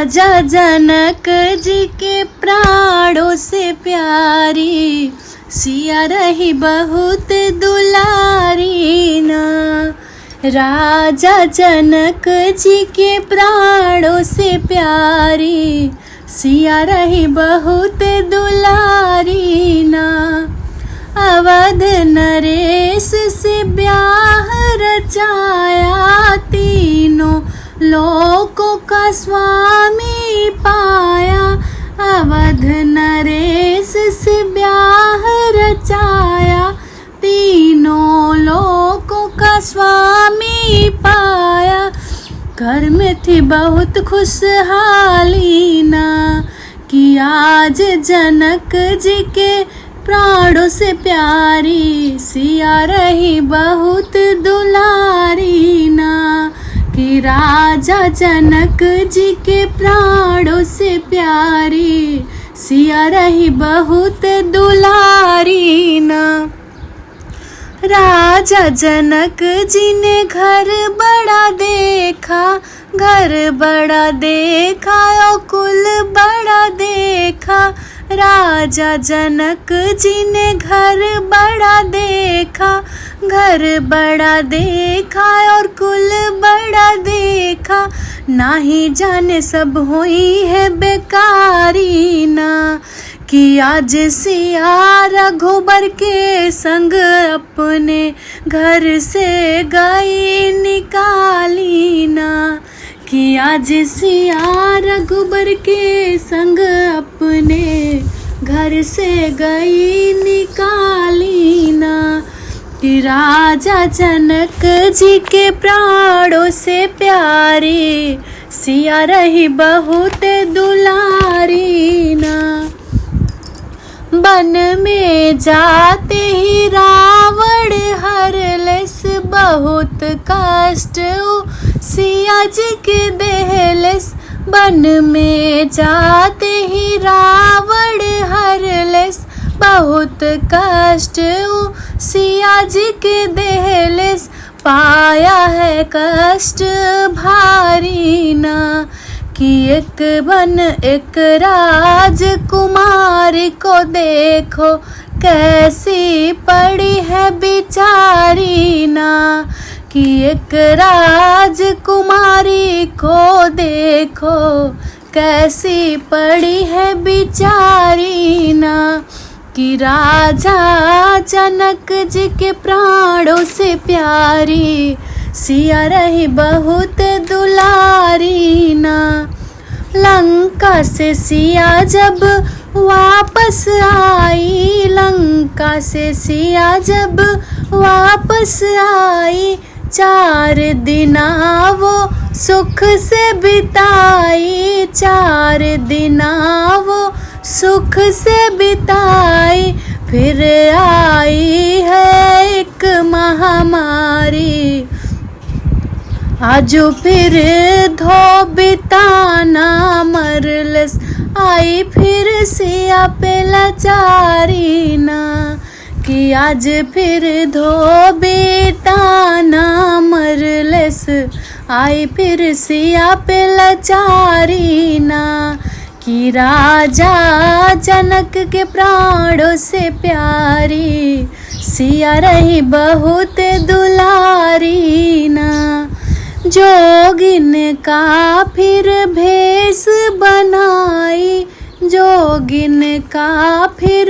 राजा जनक जी के प्राणों से प्यारी, सिया रही बहुत दुलारी ना। राजा जनक जी के प्राणों से प्यारी, सिया रही बहुत दुलारी ना। अवध नरेश से ब्याह रचाया, तीनों लोकों का स्वामी पाया। अवध नरेश से ब्याह रचाया, तीनों लोकों का स्वामी पाया। घर में थी बहुत खुशहाली ना, कि आज जनक जी के प्राणों से प्यारी, सिया रही बहुत दुलारी ना। कि राजा जनक जी के प्राणों से प्यारी, सिया रही बहुत दुलारी ना। राजा जनक जी ने घर बड़ा देखा, घर बड़ा देखा और कुल बड़ा देखा। राजा जनक जी ने घर बड़ा देखा, घर बड़ा देखा और कुल बड़ा देखा। नाही जाने सब हुई है बेकारी ना, कि आज सिया रघुबर के संग अपने घर से गई निकाली ना। कि आज सिया रघुबर के संग अपने घर से गई निकाली ना। कि राजा जनक जी के प्राणों से प्यारी, सिया रही बहुत दुलारी ना। वन में जाते ही रावण हरलेस, बहुत कष्ट सिया जी के देहलेस। वन में जाते ही रावण हरलेस, बहुत कष्ट सिया जी के देहलेस। पाया है कष्ट भारी ना, कि एक वन एक राजकुमारी को देखो, कैसी पड़ी है बेचारी ना। कि एक राजकुमारी को देखो, कैसी पड़ी है बेचारी ना। कि राजा जनक जी के प्राणों से प्यारी, सिया रही बहुत दुलारी ना। लंका से सिया जब वापस आई, लंका से सिया जब वापस आई। 4 दिना वो सुख से बिताई, 4 दिना वो सुख से बिताई। फिर आई है एक महामारी, आजो फिर धोबिताना मरलस। आई फिर सिया पे लाचारी ना, कि आज फिर धोबिताना मरलस। आई फिर सिया पे लाचारी ना। कि राजा जनक के प्राणों से प्यारी, सिया रही बहुत दुलारी ना। जोगिन का फिर भेष बनाई, जोगिन का फिर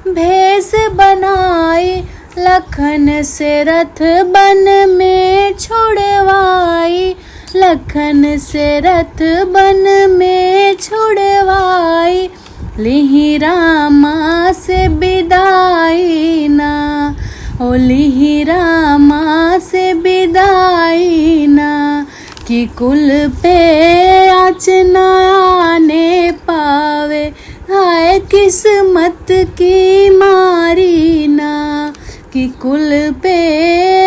भेष बनाई। लखन से रथ बन में छुड़वाई, लखन से रथ बन में छुड़वाई। लिहि रामा से विदाई ना, ओ लिहि रामा से विदाई ना। कि कुल पे आँच न आने पावे, हाय किस्मत की मारी ना। कि कुल पे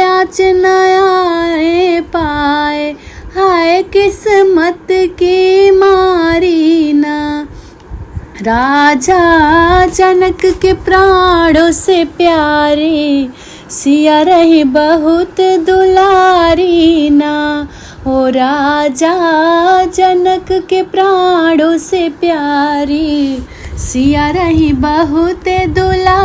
आँच न आने पाए, हाय किस्मत की मारी ना। राजा जनक के प्राणों से प्यारी, सिया रही बहुत दुलारी ना। हो राजा जनक के प्राणों से प्यारी, सिया रही बहुत दुलारी।